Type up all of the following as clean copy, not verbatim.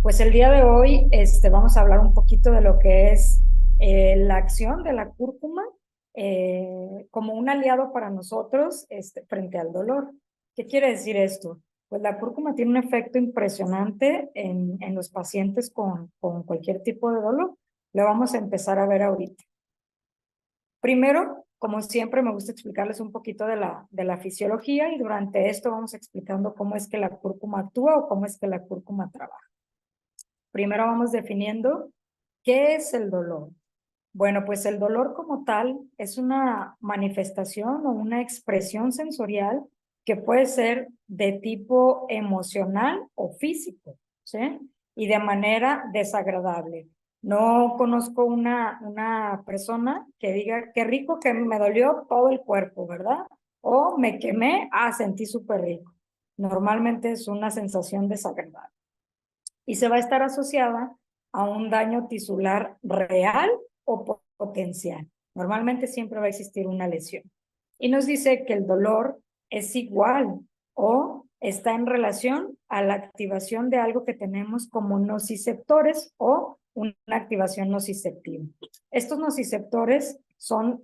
Pues el día de hoy vamos a hablar un poquito de lo que es la acción de la cúrcuma como un aliado para nosotros frente al dolor. ¿Qué quiere decir esto? Pues la cúrcuma tiene un efecto impresionante en los pacientes con cualquier tipo de dolor. Lo vamos a empezar a ver ahorita. Primero, como siempre, me gusta explicarles un poquito de la fisiología y durante esto vamos explicando cómo es que la cúrcuma actúa o cómo es que la cúrcuma trabaja. Primero vamos definiendo qué es el dolor. Bueno, pues el dolor como tal es una manifestación o una expresión sensorial que puede ser de tipo emocional o físico, ¿sí? Y de manera desagradable. No conozco una persona que diga, qué rico que me dolió todo el cuerpo, ¿verdad? O me quemé, sentí súper rico. Normalmente es una sensación desagradable y se va a estar asociada a un daño tisular real o potencial. Normalmente siempre va a existir una lesión. Y nos dice que el dolor es igual o está en relación a la activación de algo que tenemos como nociceptores o una activación nociceptiva. Estos nociceptores son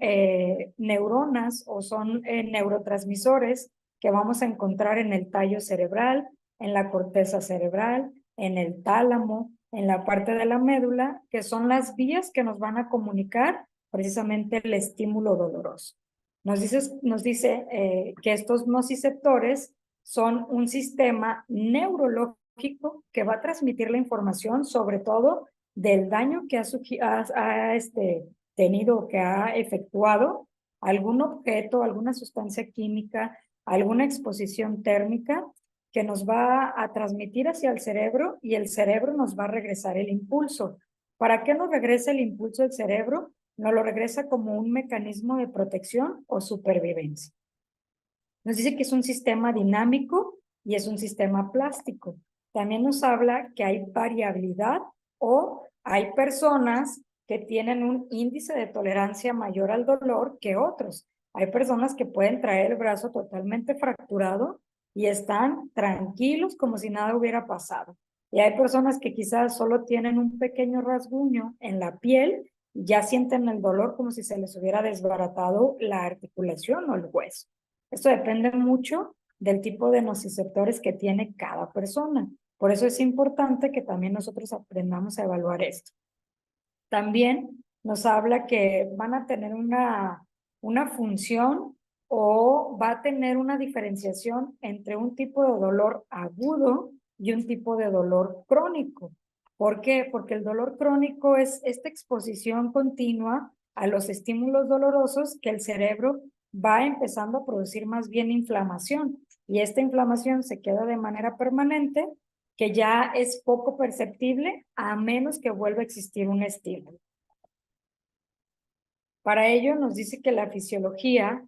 neuronas o son neurotransmisores que vamos a encontrar en el tallo cerebral, en la corteza cerebral, en el tálamo, en la parte de la médula, que son las vías que nos van a comunicar precisamente el estímulo doloroso. Nos dice que estos nociceptores son un sistema neurológico que va a transmitir la información, sobre todo del daño que ha tenido, que ha efectuado algún objeto, alguna sustancia química, alguna exposición térmica que nos va a transmitir hacia el cerebro y el cerebro nos va a regresar el impulso. ¿Para qué nos regresa el impulso del cerebro? Nos lo regresa como un mecanismo de protección o supervivencia. Nos dice que es un sistema dinámico y es un sistema plástico. También nos habla que hay variabilidad o hay personas que tienen un índice de tolerancia mayor al dolor que otros. Hay personas que pueden traer el brazo totalmente fracturado y están tranquilos como si nada hubiera pasado. Y hay personas que quizás solo tienen un pequeño rasguño en la piel y ya sienten el dolor como si se les hubiera desbaratado la articulación o el hueso. Esto depende mucho del tipo de nociceptores que tiene cada persona. Por eso es importante que también nosotros aprendamos a evaluar esto. También nos habla que van a tener una función o va a tener una diferenciación entre un tipo de dolor agudo y un tipo de dolor crónico. ¿Por qué? Porque el dolor crónico es esta exposición continua a los estímulos dolorosos que el cerebro va empezando a producir más bien inflamación y esta inflamación se queda de manera permanente que ya es poco perceptible a menos que vuelva a existir un estímulo. Para ello nos dice que la fisiología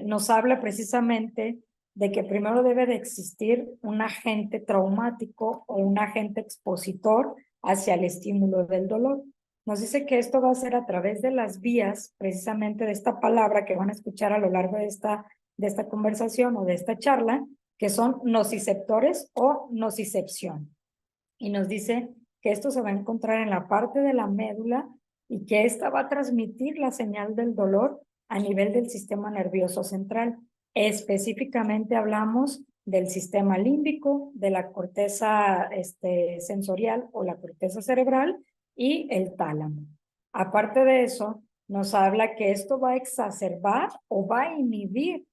nos habla precisamente de que primero debe de existir un agente traumático o un agente expositor hacia el estímulo del dolor. Nos dice que esto va a ser a través de las vías, precisamente de esta palabra que van a escuchar a lo largo de esta conversación o de esta charla, que son nociceptores o nocicepción. Y nos dice que esto se va a encontrar en la parte de la médula y que esta va a transmitir la señal del dolor a nivel del sistema nervioso central. Específicamente hablamos del sistema límbico, de la corteza sensorial o la corteza cerebral y el tálamo. Aparte de eso, nos habla que esto va a exacerbar o va a inhibir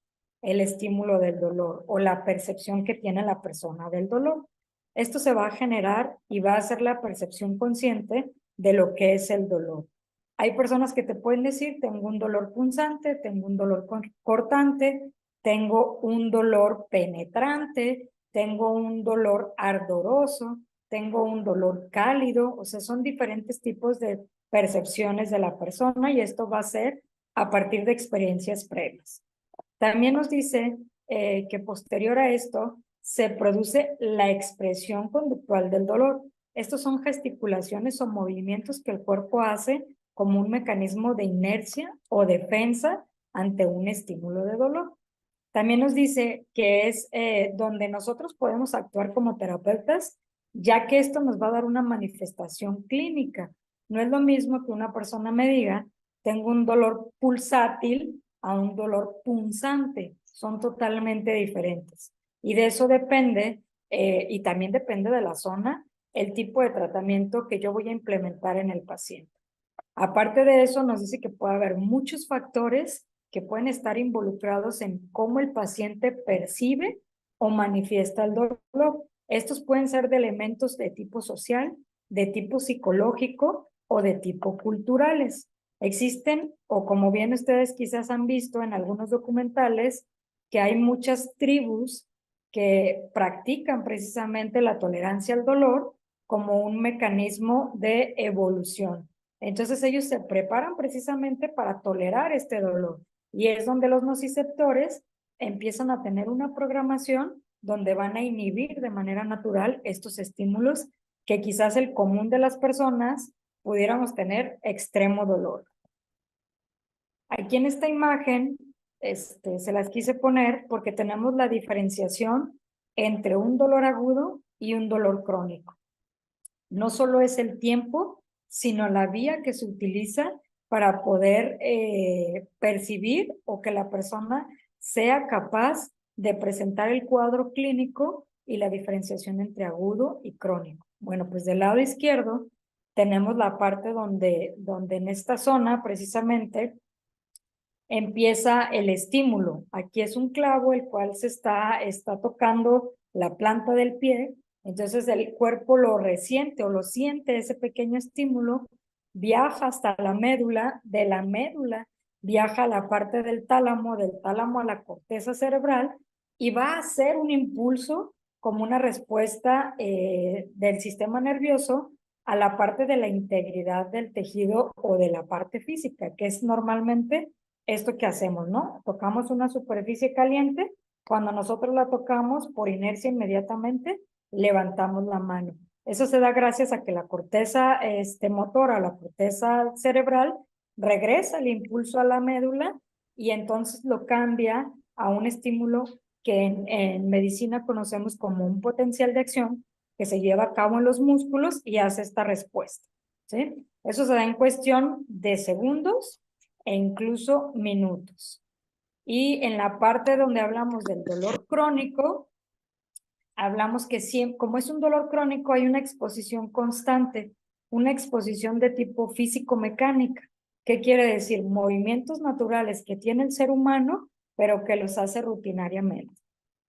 el estímulo del dolor o la percepción que tiene la persona del dolor. Esto se va a generar y va a hacer la percepción consciente de lo que es el dolor. Hay personas que te pueden decir, tengo un dolor punzante, tengo un dolor cortante, tengo un dolor penetrante, tengo un dolor ardoroso, tengo un dolor cálido, o sea, son diferentes tipos de percepciones de la persona y esto va a ser a partir de experiencias previas. También nos dice que posterior a esto se produce la expresión conductual del dolor. Estos son gesticulaciones o movimientos que el cuerpo hace como un mecanismo de inercia o defensa ante un estímulo de dolor. También nos dice que es donde nosotros podemos actuar como terapeutas ya que esto nos va a dar una manifestación clínica. No es lo mismo que una persona me diga, tengo un dolor pulsátil a un dolor punzante. Son totalmente diferentes. Y de eso depende, y también depende de la zona, el tipo de tratamiento que yo voy a implementar en el paciente. Aparte de eso, nos dice que puede haber muchos factores que pueden estar involucrados en cómo el paciente percibe o manifiesta el dolor. Estos pueden ser de elementos de tipo social, de tipo psicológico o de tipo culturales. Existen, o como bien ustedes quizás han visto en algunos documentales, que hay muchas tribus que practican precisamente la tolerancia al dolor como un mecanismo de evolución. Entonces ellos se preparan precisamente para tolerar este dolor y es donde los nociceptores empiezan a tener una programación donde van a inhibir de manera natural estos estímulos que quizás el común de las personas pudiéramos tener extremo dolor. Aquí en esta imagen se las quise poner porque tenemos la diferenciación entre un dolor agudo y un dolor crónico. No solo es el tiempo, sino la vía que se utiliza para poder percibir o que la persona sea capaz de presentar el cuadro clínico y la diferenciación entre agudo y crónico. Bueno, pues del lado izquierdo tenemos la parte donde en esta zona precisamente empieza el estímulo. Aquí es un clavo el cual se está tocando la planta del pie, entonces el cuerpo lo resiente o lo siente ese pequeño estímulo, viaja hasta la médula, de la médula viaja a la parte del tálamo a la corteza cerebral y va a hacer un impulso como una respuesta del sistema nervioso a la parte de la integridad del tejido o de la parte física, que es normalmente esto que hacemos, ¿no? Tocamos una superficie caliente, cuando nosotros la tocamos por inercia inmediatamente levantamos la mano. Eso se da gracias a que la corteza motora, la corteza cerebral, regresa el impulso a la médula y entonces lo cambia a un estímulo que en medicina conocemos como un potencial de acción que se lleva a cabo en los músculos y hace esta respuesta, ¿sí? Eso se da en cuestión de segundos e incluso minutos. Y en la parte donde hablamos del dolor crónico, hablamos que siempre, como es un dolor crónico, hay una exposición constante, una exposición de tipo físico-mecánica. ¿Qué quiere decir? Movimientos naturales que tiene el ser humano, pero que los hace rutinariamente.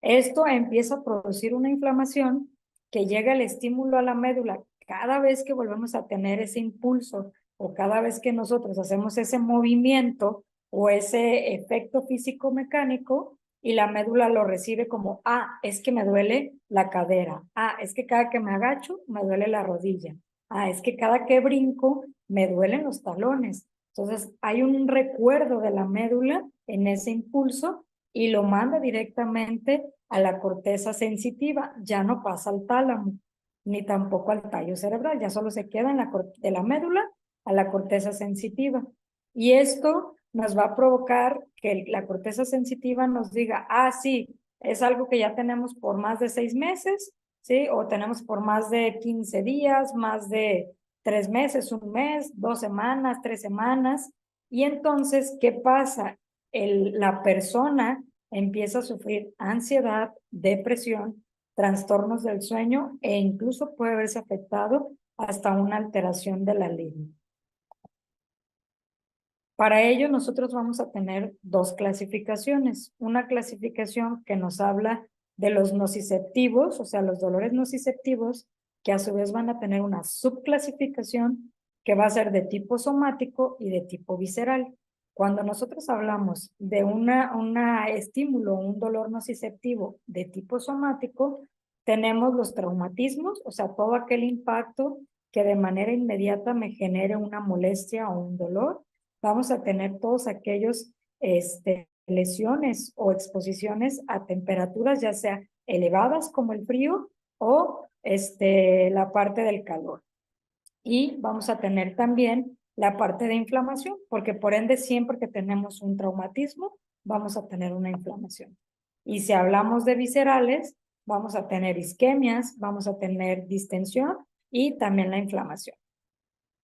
Esto empieza a producir una inflamación que llega el estímulo a la médula cada vez que volvemos a tener ese impulso o cada vez que nosotros hacemos ese movimiento o ese efecto físico-mecánico, y la médula lo recibe como, es que me duele la cadera, es que cada que me agacho me duele la rodilla, es que cada que brinco me duelen los talones. Entonces hay un recuerdo de la médula en ese impulso y lo manda directamente a la corteza sensitiva, ya no pasa al tálamo, ni tampoco al tallo cerebral, ya solo se queda de la médula a la corteza sensitiva. Y esto nos va a provocar que la corteza sensitiva nos diga, sí, es algo que ya tenemos por más de 6 meses, ¿sí? O tenemos por más de 15 días, más de 3 meses, 1 mes, 2 semanas, 3 semanas. Y entonces, ¿qué pasa? La persona empieza a sufrir ansiedad, depresión, trastornos del sueño e incluso puede verse afectado hasta una alteración de la línea. Para ello, nosotros vamos a tener 2 clasificaciones. Una clasificación que nos habla de los nociceptivos, o sea, los dolores nociceptivos, que a su vez van a tener una subclasificación que va a ser de tipo somático y de tipo visceral. Cuando nosotros hablamos de una estímulo, un dolor nociceptivo de tipo somático, tenemos los traumatismos, o sea, todo aquel impacto que de manera inmediata me genere una molestia o un dolor. Vamos a tener todos aquellos lesiones o exposiciones a temperaturas ya sea elevadas como el frío o la parte del calor. Y vamos a tener también la parte de inflamación, porque por ende siempre que tenemos un traumatismo, vamos a tener una inflamación. Y si hablamos de viscerales, vamos a tener isquemias, vamos a tener distensión y también la inflamación.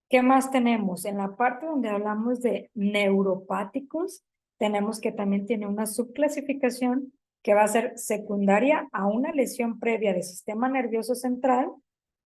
¿Qué más tenemos? En la parte donde hablamos de neuropáticos, tenemos que también tiene una subclasificación que va a ser secundaria a una lesión previa del sistema nervioso central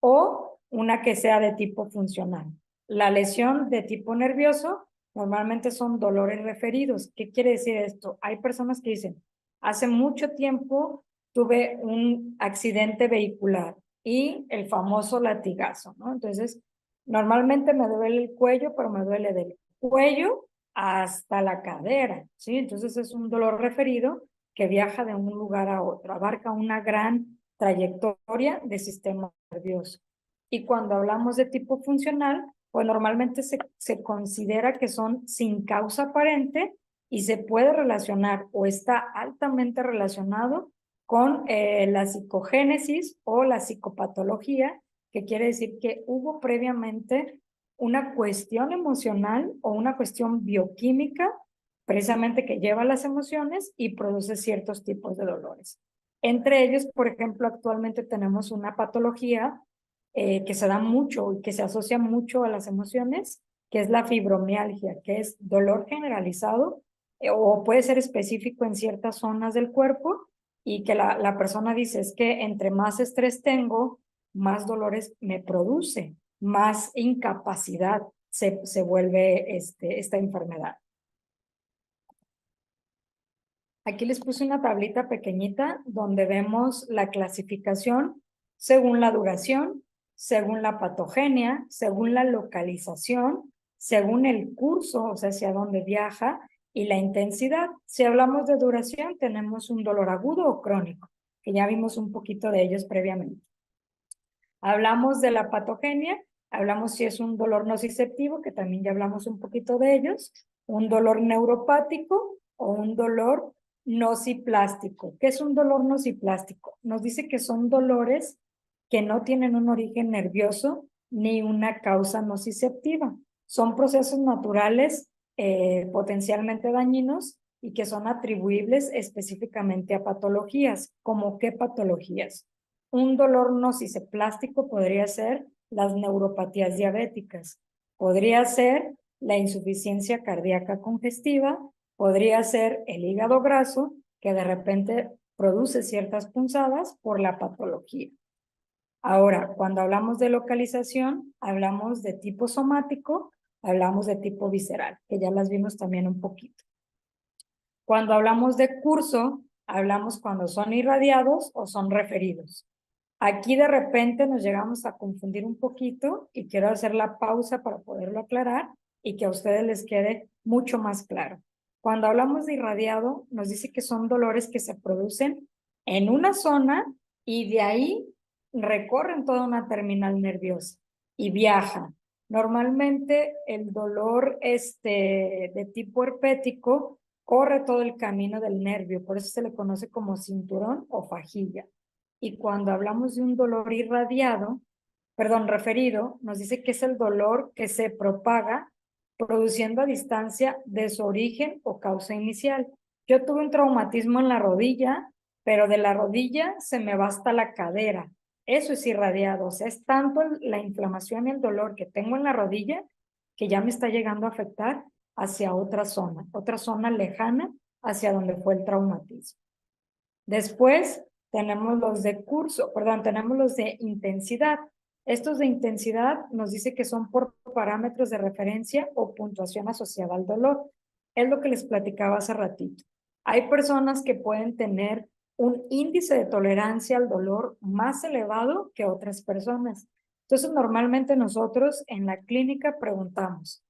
o una que sea de tipo funcional. La lesión de tipo nervioso normalmente son dolores referidos. ¿Qué quiere decir esto? Hay personas que dicen, hace mucho tiempo tuve un accidente vehicular y el famoso latigazo, ¿no? Entonces, normalmente me duele el cuello, pero me duele del cuello hasta la cadera, ¿sí? Entonces es un dolor referido que viaja de un lugar a otro, abarca una gran trayectoria de sistema nervioso. Y cuando hablamos de tipo funcional, pues normalmente se considera que son sin causa aparente y se puede relacionar o está altamente relacionado con la psicogénesis o la psicopatología, que quiere decir que hubo previamente una cuestión emocional o una cuestión bioquímica precisamente que lleva las emociones y produce ciertos tipos de dolores. Entre ellos, por ejemplo, actualmente tenemos una patología que se da mucho y que se asocia mucho a las emociones, que es la fibromialgia, que es dolor generalizado o puede ser específico en ciertas zonas del cuerpo y que la persona dice es que entre más estrés tengo, más dolores me produce, más incapacidad se vuelve esta enfermedad. Aquí les puse una tablita pequeñita donde vemos la clasificación según la duración, según la patogenia, según la localización, según el curso, o sea, hacia dónde viaja, y la intensidad. Si hablamos de duración, tenemos un dolor agudo o crónico, que ya vimos un poquito de ellos previamente. Hablamos de la patogenia, hablamos si es un dolor nociceptivo, que también ya hablamos un poquito de ellos, un dolor neuropático o un dolor nociplástico. ¿Qué es un dolor nociplástico? Nos dice que son dolores que no tienen un origen nervioso ni una causa nociceptiva. Son procesos naturales potencialmente dañinos y que son atribuibles específicamente a patologías. ¿Cómo qué patologías? Un dolor nociceplástico podría ser las neuropatías diabéticas, podría ser la insuficiencia cardíaca congestiva, podría ser el hígado graso, que de repente produce ciertas punzadas por la patología. Ahora, cuando hablamos de localización, hablamos de tipo somático, hablamos de tipo visceral, que ya las vimos también un poquito. Cuando hablamos de curso, hablamos cuando son irradiados o son referidos. Aquí de repente nos llegamos a confundir un poquito y quiero hacer la pausa para poderlo aclarar y que a ustedes les quede mucho más claro. Cuando hablamos de irradiado, nos dice que son dolores que se producen en una zona y de ahí recorren toda una terminal nerviosa y viajan. Normalmente el dolor de tipo herpético corre todo el camino del nervio, por eso se le conoce como cinturón o fajilla. Y cuando hablamos de un dolor irradiado, perdón, referido, nos dice que es el dolor que se propaga produciendo a distancia de su origen o causa inicial. Yo tuve un traumatismo en la rodilla, pero de la rodilla se me va hasta la cadera. Eso es irradiado, o sea, es tanto la inflamación y el dolor que tengo en la rodilla que ya me está llegando a afectar hacia otra zona lejana hacia donde fue el traumatismo. Después tenemos los de curso, perdón, tenemos los de intensidad. Estos de intensidad nos dice que son por parámetros de referencia o puntuación asociada al dolor. Es lo que les platicaba hace ratito. Hay personas que pueden tener un índice de tolerancia al dolor más elevado que otras personas. Entonces, normalmente nosotros en la clínica preguntamos,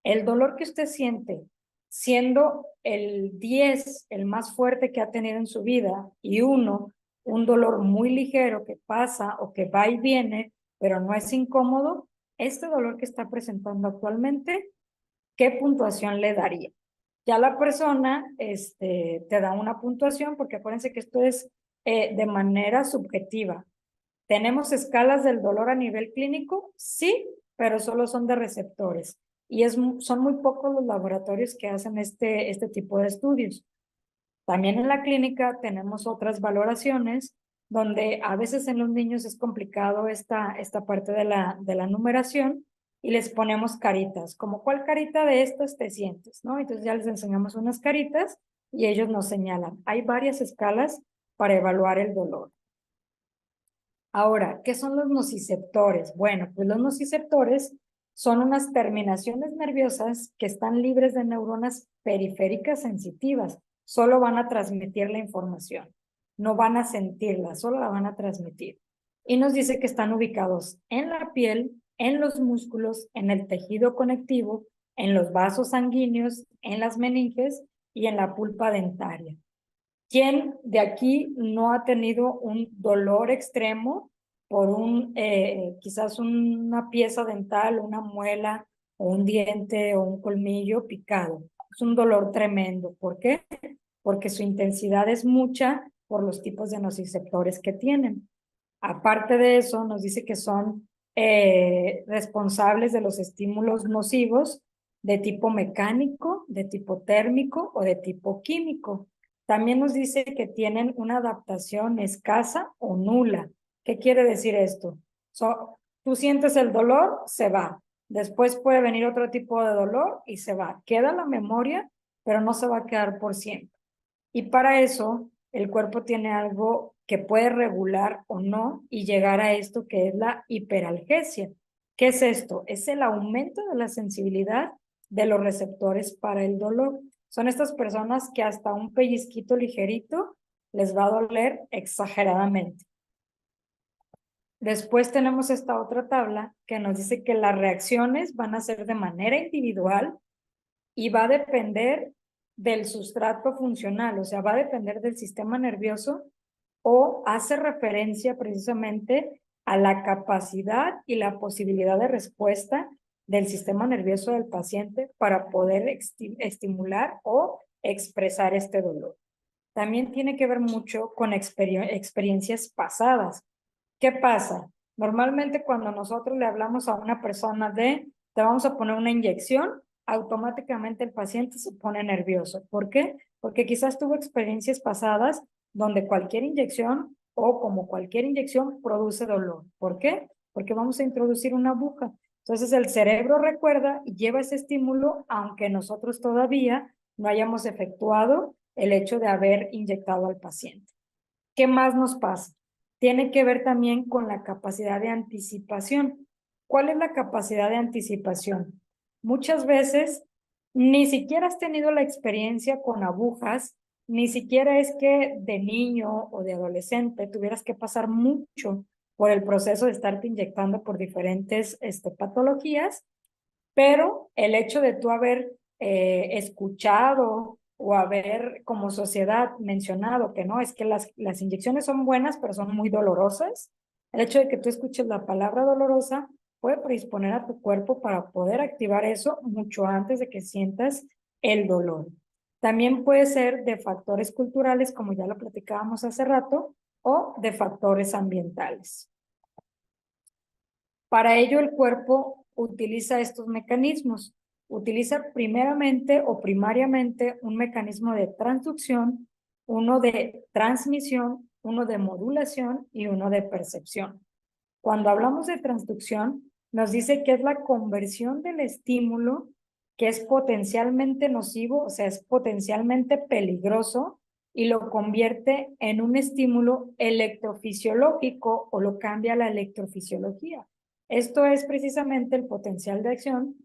¿el dolor que usted siente siendo el 10 el más fuerte que ha tenido en su vida y 1 un dolor muy ligero que pasa o que va y viene, pero no es incómodo, este dolor que está presentando actualmente, ¿qué puntuación le daría? Ya la persona te da una puntuación, porque acuérdense que esto es de manera subjetiva. ¿Tenemos escalas del dolor a nivel clínico? Sí, pero solo son de receptores. Y son muy pocos los laboratorios que hacen este tipo de estudios. También en la clínica tenemos otras valoraciones donde a veces en los niños es complicado esta parte de la numeración y les ponemos caritas, como cuál carita de estas te sientes, ¿no? Entonces ya les enseñamos unas caritas y ellos nos señalan. Hay varias escalas para evaluar el dolor. Ahora, ¿qué son los nociceptores? Bueno, pues los nociceptores son unas terminaciones nerviosas que están libres de neuronas periféricas sensitivas. Solo van a transmitir la información. No van a sentirla, solo la van a transmitir. Y nos dice que están ubicados en la piel, en los músculos, en el tejido conectivo, en los vasos sanguíneos, en las meninges y en la pulpa dentaria. ¿Quién de aquí no ha tenido un dolor extremo por quizás una pieza dental, una muela o un diente o un colmillo picado? Es un dolor tremendo. ¿Por qué? Porque su intensidad es mucha por los tipos de nociceptores que tienen. Aparte de eso, nos dice que son responsables de los estímulos nocivos de tipo mecánico, de tipo térmico o de tipo químico. También nos dice que tienen una adaptación escasa o nula. ¿Qué quiere decir esto? Tú sientes el dolor, se va. Después puede venir otro tipo de dolor y se va. Queda la memoria, pero no se va a quedar por siempre. Y para eso, el cuerpo tiene algo que puede regular o no y llegar a esto que es la hiperalgesia. ¿Qué es esto? Es el aumento de la sensibilidad de los receptores para el dolor. Son estas personas que hasta un pellizquito ligerito les va a doler exageradamente. Después tenemos esta otra tabla que nos dice que las reacciones van a ser de manera individual y va a depender del sustrato funcional, o sea, va a depender del sistema nervioso o hace referencia precisamente a la capacidad y la posibilidad de respuesta del sistema nervioso del paciente para poder estimular o expresar este dolor. También tiene que ver mucho con experiencias pasadas. ¿Qué pasa? Normalmente cuando nosotros le hablamos a una persona te vamos a poner una inyección, automáticamente el paciente se pone nervioso. ¿Por qué? Porque quizás tuvo experiencias pasadas donde cualquier inyección o como cualquier inyección produce dolor. ¿Por qué? Porque vamos a introducir una aguja. Entonces el cerebro recuerda y lleva ese estímulo aunque nosotros todavía no hayamos efectuado el hecho de haber inyectado al paciente. ¿Qué más nos pasa? Tiene que ver también con la capacidad de anticipación. ¿Cuál es la capacidad de anticipación? Muchas veces ni siquiera has tenido la experiencia con agujas, ni siquiera es que de niño o de adolescente tuvieras que pasar mucho por el proceso de estarte inyectando por diferentes patologías, pero el hecho de tú haber escuchado o haber como sociedad mencionado que no, es que las inyecciones son buenas, pero son muy dolorosas, el hecho de que tú escuches la palabra dolorosa puede predisponer a tu cuerpo para poder activar eso mucho antes de que sientas el dolor. También puede ser de factores culturales, como ya lo platicábamos hace rato, o de factores ambientales. Para ello, el cuerpo utiliza estos mecanismos. Utiliza primeramente o primariamente un mecanismo de transducción, uno de transmisión, uno de modulación y uno de percepción. Cuando hablamos de transducción, nos dice que es la conversión del estímulo que es potencialmente nocivo, o sea, es potencialmente peligroso, y lo convierte en un estímulo electrofisiológico o lo cambia a la electrofisiología. Esto es precisamente el potencial de acción,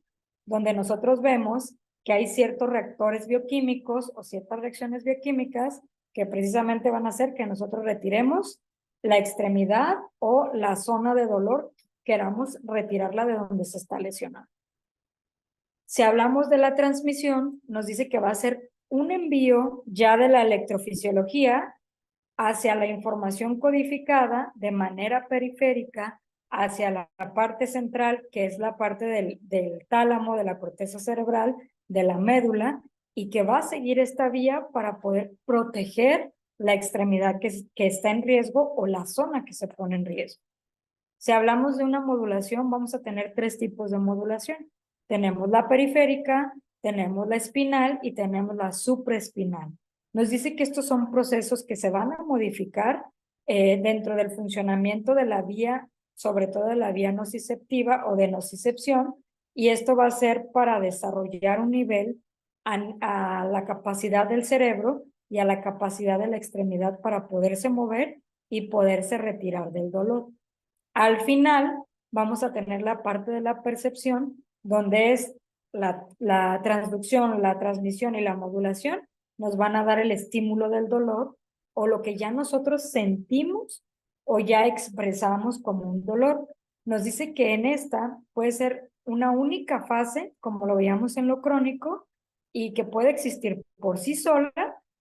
donde nosotros vemos que hay ciertos reactores bioquímicos o ciertas reacciones bioquímicas que precisamente van a hacer que nosotros retiremos la extremidad o la zona de dolor, queramos retirarla de donde se está lesionando. Si hablamos de la transmisión, nos dice que va a ser un envío ya de la electrofisiología hacia la información codificada de manera periférica hacia la parte central, que es la parte del tálamo, de la corteza cerebral, de la médula, y que va a seguir esta vía para poder proteger la extremidad que está en riesgo o la zona que se pone en riesgo. Si hablamos de una modulación, vamos a tener tres tipos de modulación. Tenemos la periférica, tenemos la espinal y tenemos la supraespinal. Nos dice que estos son procesos que se van a modificar dentro del funcionamiento de la vía, sobre todo de la vía nociceptiva o de nocicepción, y esto va a ser para desarrollar un nivel a la capacidad del cerebro y a la capacidad de la extremidad para poderse mover y poderse retirar del dolor. Al final vamos a tener la parte de la percepción, donde es la transducción, la transmisión y la modulación, nos van a dar el estímulo del dolor o lo que ya nosotros sentimos o ya expresamos como un dolor. Nos dice que en esta puede ser una única fase, como lo veíamos en lo crónico, y que puede existir por sí sola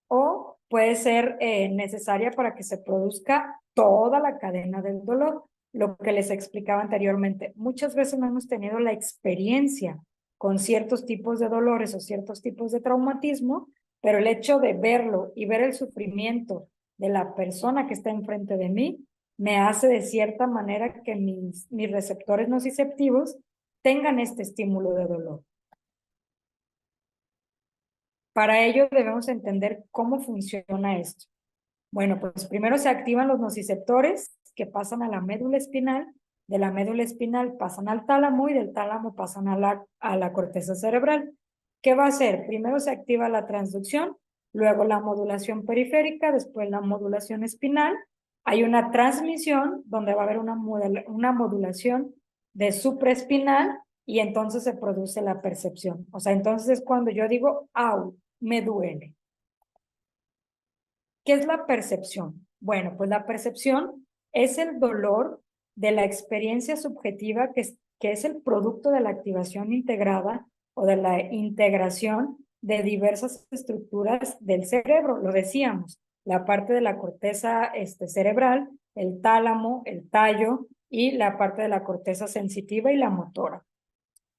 o puede ser necesaria para que se produzca toda la cadena del dolor. Lo que les explicaba anteriormente, muchas veces no hemos tenido la experiencia con ciertos tipos de dolores o ciertos tipos de traumatismo, pero el hecho de verlo y ver el sufrimiento de la persona que está enfrente de mí me hace de cierta manera que mis receptores nociceptivos tengan este estímulo de dolor. Para ello debemos entender cómo funciona esto. Bueno, pues primero se activan los nociceptores que pasan a la médula espinal, de la médula espinal pasan al tálamo y del tálamo pasan a la corteza cerebral. ¿Qué va a hacer? Primero se activa la transducción, luego la modulación periférica, después la modulación espinal. Hay una transmisión donde va a haber una modulación de supraespinal y entonces se produce la percepción. O sea, entonces es cuando yo digo, au, me duele. ¿Qué es la percepción? Bueno, pues la percepción es el dolor de la experiencia subjetiva que es el producto de la activación integrada o de la integración de diversas estructuras del cerebro. Lo decíamos, la parte de la corteza cerebral, el tálamo, el tallo y la parte de la corteza sensitiva y la motora.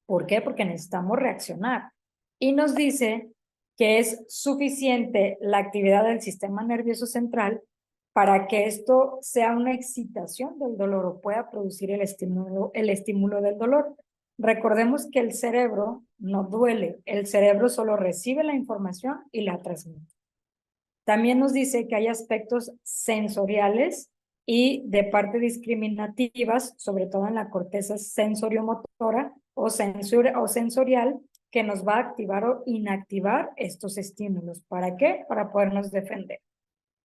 ¿Por qué? Porque necesitamos reaccionar. Y nos dice que es suficiente la actividad del sistema nervioso central para que esto sea una excitación del dolor o pueda producir el estímulo del dolor. Recordemos que el cerebro no duele, el cerebro solo recibe la información y la transmite. También nos dice que hay aspectos sensoriales y de parte discriminativas, sobre todo en la corteza sensoriomotora o sensorial, que nos va a activar o inactivar estos estímulos. ¿Para qué? Para podernos defender.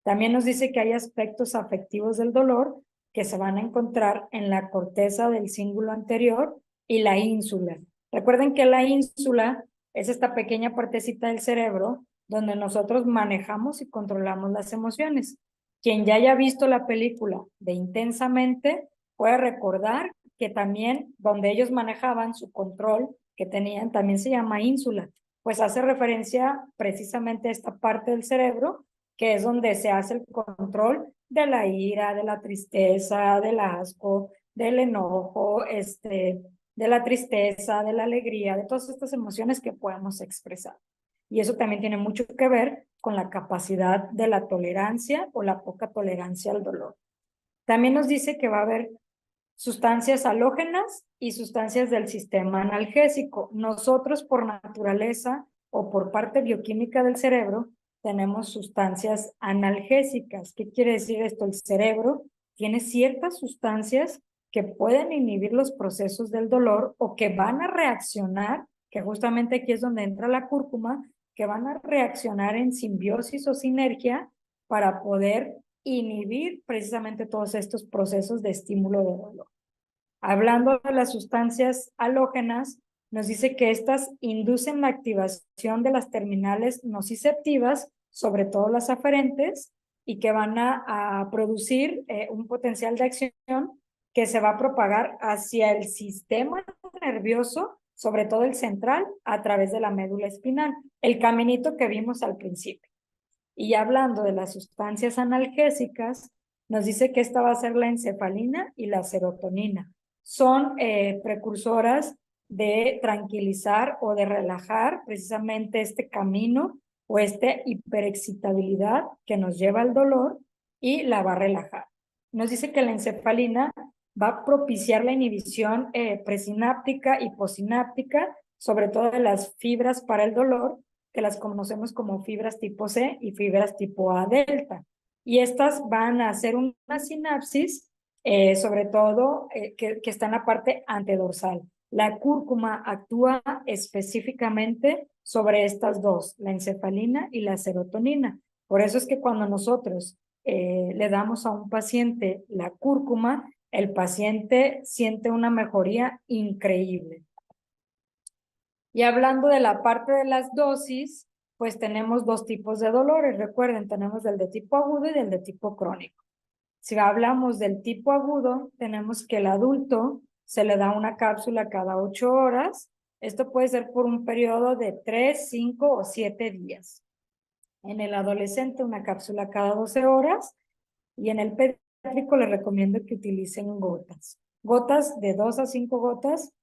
También nos dice que hay aspectos afectivos del dolor que se van a encontrar en la corteza del cíngulo anterior y la ínsula. Recuerden que la ínsula es esta pequeña partecita del cerebro donde nosotros manejamos y controlamos las emociones. Quien ya haya visto la película de Intensamente puede recordar que también donde ellos manejaban su control que tenían también se llama ínsula, pues hace referencia precisamente a esta parte del cerebro que es donde se hace el control de la ira, de la tristeza, del asco, del enojo, de la tristeza, de la alegría, de todas estas emociones que podemos expresar. Y eso también tiene mucho que ver con la capacidad de la tolerancia o la poca tolerancia al dolor. También nos dice que va a haber sustancias halógenas y sustancias del sistema analgésico. Nosotros por naturaleza o por parte bioquímica del cerebro tenemos sustancias analgésicas. ¿Qué quiere decir esto? El cerebro tiene ciertas sustancias que pueden inhibir los procesos del dolor o que van a reaccionar, que justamente aquí es donde entra la cúrcuma, que van a reaccionar en simbiosis o sinergia para poder inhibir precisamente todos estos procesos de estímulo de dolor. Hablando de las sustancias halógenas, nos dice que estas inducen la activación de las terminales nociceptivas, sobre todo las aferentes, y que van a producir un potencial de acción que se va a propagar hacia el sistema nervioso, sobre todo el central, a través de la médula espinal, el caminito que vimos al principio. Y hablando de las sustancias analgésicas, nos dice que esta va a ser la encefalina y la serotonina. Son precursoras de tranquilizar o de relajar precisamente este camino o esta hiperexcitabilidad que nos lleva al dolor y la va a relajar. Nos dice que la encefalina va a propiciar la inhibición presináptica y posináptica, sobre todo de las fibras para el dolor, que las conocemos como fibras tipo C y fibras tipo A delta. y estas van a hacer una sinapsis, sobre todo que está en la parte antedorsal. La cúrcuma actúa específicamente sobre estas dos, la encefalina y la serotonina. Por eso es que cuando nosotros le damos a un paciente la cúrcuma, el paciente siente una mejoría increíble. Y hablando de la parte de las dosis, pues tenemos dos tipos de dolores. Recuerden, tenemos el de tipo agudo y el de tipo crónico. Si hablamos del tipo agudo, tenemos que el adulto se le da una cápsula cada 8 horas. Esto puede ser por un periodo de 3, 5 o 7 días. En el adolescente, una cápsula cada 12 horas. Y en el pediátrico les recomiendo que utilicen gotas. Gotas de 2 a 5 gotas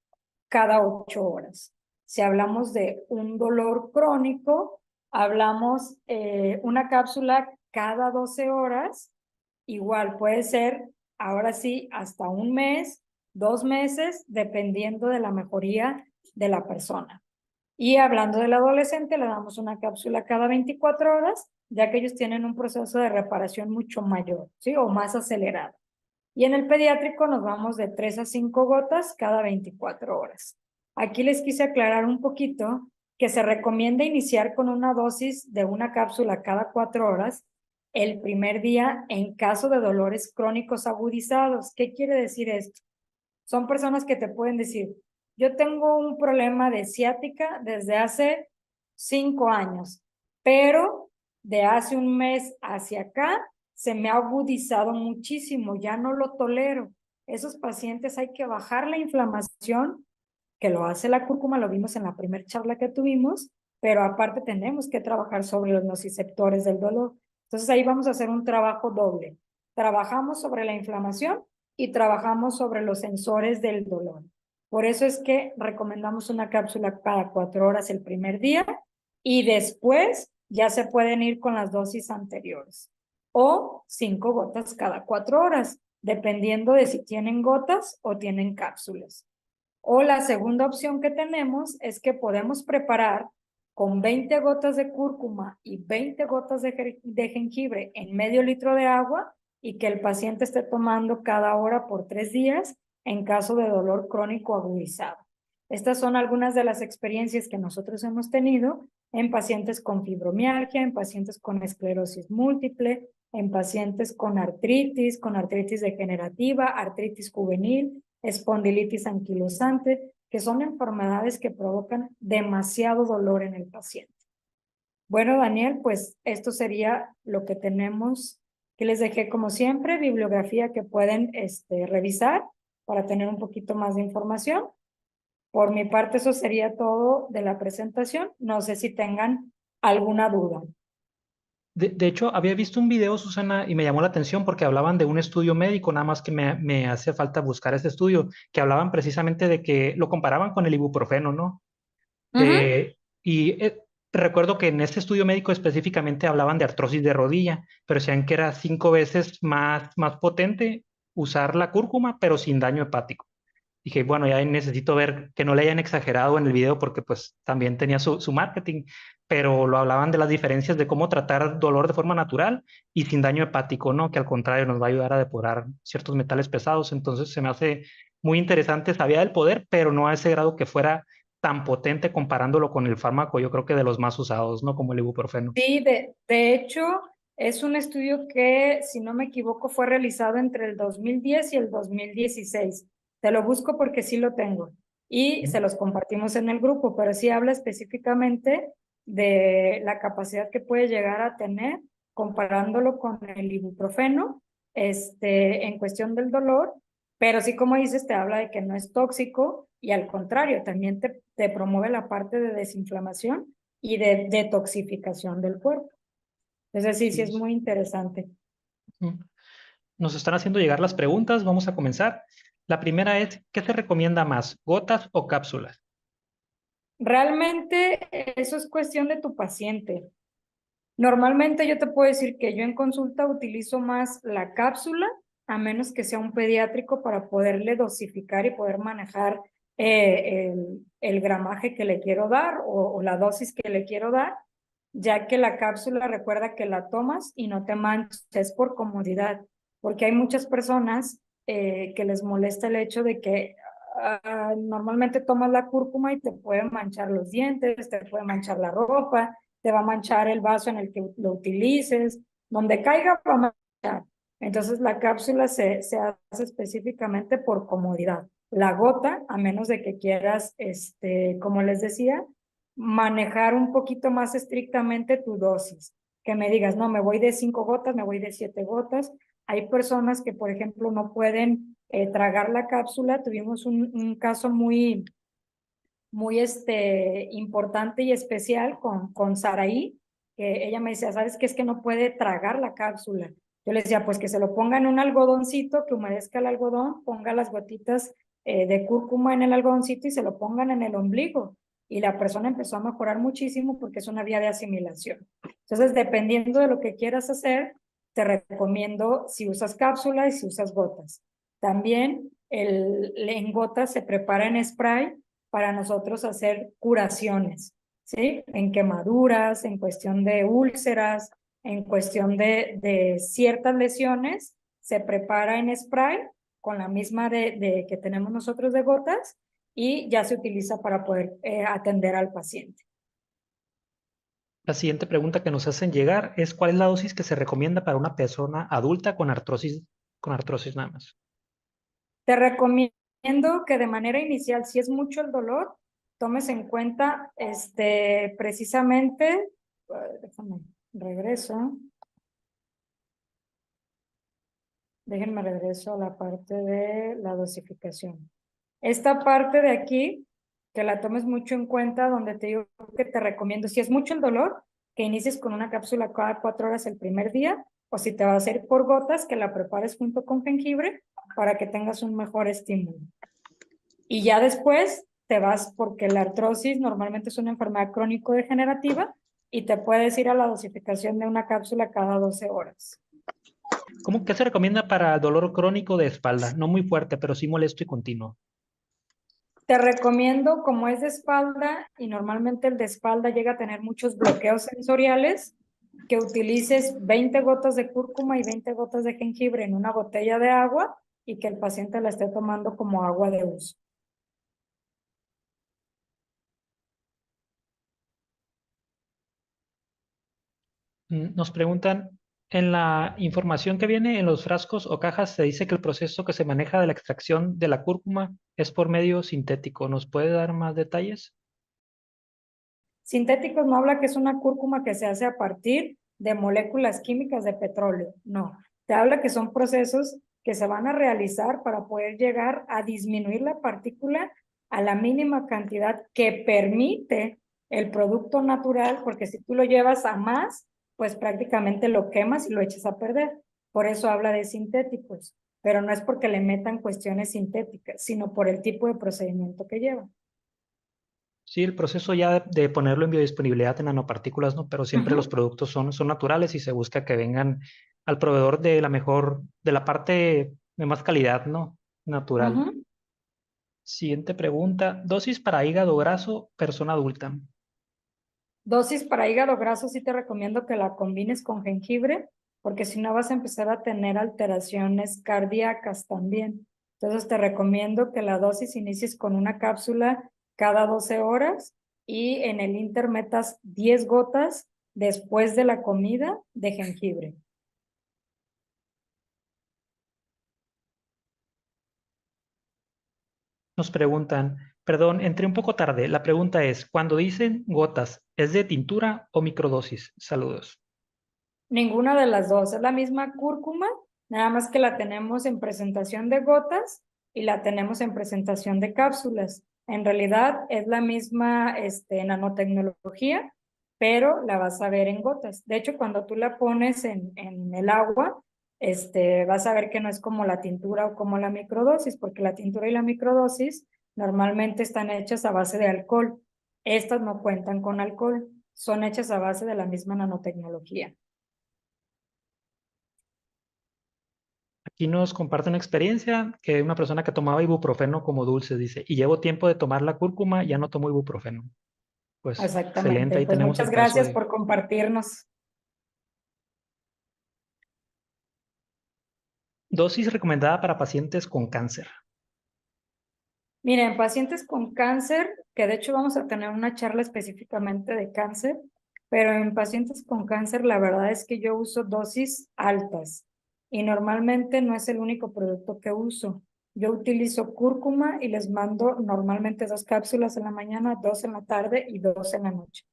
cada 8 horas. Si hablamos de un dolor crónico, hablamos una cápsula cada 12 horas. Igual puede ser, ahora sí, hasta un mes, 2 meses, dependiendo de la mejoría de la persona. Y hablando del adolescente, le damos una cápsula cada 24 horas, ya que ellos tienen un proceso de reparación mucho mayor, ¿sí? O más acelerado. Y en el pediátrico nos vamos de 3 a 5 gotas cada 24 horas. Aquí les quise aclarar un poquito que se recomienda iniciar con una dosis de una cápsula cada 4 horas el primer día en caso de dolores crónicos agudizados. ¿Qué quiere decir esto? Son personas que te pueden decir, yo tengo un problema de ciática desde hace 5 años, pero de hace un mes hacia acá se me ha agudizado muchísimo, ya no lo tolero. Esos pacientes hay que bajar la inflamación, que lo hace la cúrcuma, lo vimos en la primera charla que tuvimos, pero aparte tenemos que trabajar sobre los nociceptores del dolor. Entonces ahí vamos a hacer un trabajo doble. Trabajamos sobre la inflamación y trabajamos sobre los sensores del dolor. Por eso es que recomendamos una cápsula cada 4 horas el primer día y después ya se pueden ir con las dosis anteriores o 5 gotas cada 4 horas, dependiendo de si tienen gotas o tienen cápsulas. O la segunda opción que tenemos es que podemos preparar con 20 gotas de cúrcuma y 20 gotas de jengibre en medio litro de agua y que el paciente esté tomando cada hora por 3 días en caso de dolor crónico agudizado. Estas son algunas de las experiencias que nosotros hemos tenido en pacientes con fibromialgia, en pacientes con esclerosis múltiple, en pacientes con artritis degenerativa, artritis juvenil, espondilitis anquilosante, que son enfermedades que provocan demasiado dolor en el paciente. Bueno, Daniel, pues esto sería lo que tenemos, que les dejé como siempre, bibliografía que pueden revisar para tener un poquito más de información. Por mi parte, eso sería todo de la presentación. No sé si tengan alguna duda. De hecho, había visto un video, Susana, y me llamó la atención porque hablaban de un estudio médico, nada más que me hace falta buscar ese estudio, que hablaban precisamente de que lo comparaban con el ibuprofeno, ¿no? Ujú. Y recuerdo que en este estudio médico específicamente hablaban de artrosis de rodilla, pero decían que era 5 veces más potente usar la cúrcuma, pero sin daño hepático. Dije, bueno, ya necesito ver que no le hayan exagerado en el video porque pues también tenía su marketing, pero lo hablaban de las diferencias de cómo tratar dolor de forma natural y sin daño hepático, ¿no? Que al contrario nos va a ayudar a depurar ciertos metales pesados. Entonces se me hace muy interesante, sabía del poder, pero no a ese grado que fuera tan potente comparándolo con el fármaco, yo creo que de los más usados, ¿no? Como el ibuprofeno. Sí, de hecho, es un estudio que, si no me equivoco, fue realizado entre el 2010 y el 2016. Te lo busco porque sí lo tengo y se los compartimos en el grupo, pero sí habla específicamente de la capacidad que puede llegar a tener comparándolo con el ibuprofeno, en cuestión del dolor, pero sí, como dices, te habla de que no es tóxico y al contrario, también te promueve la parte de desinflamación y de detoxificación del cuerpo. Es decir, sí Sí. es muy interesante. Nos están haciendo llegar las preguntas, vamos a comenzar. La primera es, ¿qué se recomienda más, gotas o cápsulas? Realmente eso es cuestión de tu paciente. Normalmente yo te puedo decir que yo en consulta utilizo más la cápsula, a menos que sea un pediátrico para poderle dosificar y poder manejar el gramaje que le quiero dar o la dosis que le quiero dar. ya que la cápsula recuerda que la tomas y no te manches, es por comodidad, porque hay muchas personas que les molesta el hecho de que normalmente tomas la cúrcuma y te puede manchar los dientes, te puede manchar la ropa, te va a manchar el vaso en el que lo utilices, donde caiga va a manchar. Entonces la cápsula se hace específicamente por comodidad. La gota, a menos de que quieras, como les decía, manejar un poquito más estrictamente tu dosis. Que me digas, no, me voy de 5 gotas, me voy de 7 gotas. Hay personas que, por ejemplo, no pueden tragar la cápsula. Tuvimos un caso muy importante y especial con Saraí, que ella me decía, ¿sabes qué? Es que no puede tragar la cápsula. Yo le decía, pues que se lo ponga en un algodoncito, que humedezca el algodón, ponga las gotitas de cúrcuma en el algodoncito y se lo pongan en el ombligo. Y la persona empezó a mejorar muchísimo porque es una vía de asimilación. Entonces, dependiendo de lo que quieras hacer, te recomiendo si usas cápsula y si usas gotas. También en gotas se prepara en spray para nosotros hacer curaciones, ¿sí? En quemaduras, en cuestión de úlceras, en cuestión de ciertas lesiones, se prepara en spray con la misma que tenemos nosotros de gotas y ya se utiliza para poder atender al paciente. La siguiente pregunta que nos hacen llegar es ¿cuál es la dosis que se recomienda para una persona adulta con artrosis nada más? Te recomiendo que de manera inicial, si es mucho el dolor, tomes en cuenta precisamente, déjame, regreso. Déjenme regreso a la parte de la dosificación. Esta parte de aquí, que la tomes mucho en cuenta, donde te digo que te recomiendo, si es mucho el dolor, que inicies con una cápsula cada 4 horas el primer día, o si te va a hacer por gotas, que la prepares junto con jengibre para que tengas un mejor estímulo. Y ya después te vas, porque la artrosis normalmente es una enfermedad crónico-degenerativa y te puedes ir a la dosificación de una cápsula cada 12 horas. ¿Qué se recomienda para dolor crónico de espalda? No muy fuerte, pero sí molesto y continuo. Te recomiendo, como es de espalda y normalmente el de espalda llega a tener muchos bloqueos sensoriales, que utilices 20 gotas de cúrcuma y 20 gotas de jengibre en una botella de agua y que el paciente la esté tomando como agua de uso. Nos preguntan, en la información que viene en los frascos o cajas se dice que el proceso que se maneja de la extracción de la cúrcuma es por medio sintético. ¿Nos puede dar más detalles? Sintéticos no habla que es una cúrcuma que se hace a partir de moléculas químicas de petróleo, no. Te habla que son procesos que se van a realizar para poder llegar a disminuir la partícula a la mínima cantidad que permite el producto natural, porque si tú lo llevas a más, pues prácticamente lo quemas y lo echas a perder. Por eso habla de sintéticos, pero no es porque le metan cuestiones sintéticas, sino por el tipo de procedimiento que llevan. Sí, el proceso ya de ponerlo en biodisponibilidad en nanopartículas, ¿no? Pero siempre los productos son naturales y se busca que vengan al proveedor de la mejor, de la parte de más calidad, ¿no? Natural. Siguiente pregunta. Dosis para hígado graso, persona adulta. Dosis para hígado graso sí te recomiendo que la combines con jengibre, porque si no vas a empezar a tener alteraciones cardíacas también. Entonces te recomiendo que la dosis inicies con una cápsula cada 12 horas y en el inter metas 10 gotas después de la comida de jengibre. Nos preguntan, perdón, entré un poco tarde. La pregunta es, cuando dicen gotas, ¿es de tintura o microdosis? Saludos. Ninguna de las dos, es la misma cúrcuma, nada más que la tenemos en presentación de gotas y la tenemos en presentación de cápsulas. En realidad es la misma nanotecnología, pero la vas a ver en gotas. De hecho, cuando tú la pones en el agua, vas a ver que no es como la tintura o como la microdosis, porque la tintura y la microdosis normalmente están hechas a base de alcohol. Estas no cuentan con alcohol, son hechas a base de la misma nanotecnología. Aquí nos comparte una experiencia que una persona que tomaba ibuprofeno como dulce, dice, y llevo tiempo de tomar la cúrcuma, ya no tomo ibuprofeno. Pues excelente, Exactamente. ahí Pues tenemos muchas el caso gracias de por compartirnos. dosis recomendada para pacientes con cáncer. Miren, pacientes con cáncer, que de hecho vamos a tener una charla específicamente de cáncer, pero en pacientes con cáncer la verdad es que yo uso dosis altas y normalmente no es el único producto que uso. Yo utilizo cúrcuma y les mando normalmente 2 cápsulas en la mañana, 2 en la tarde y 2 en la noche.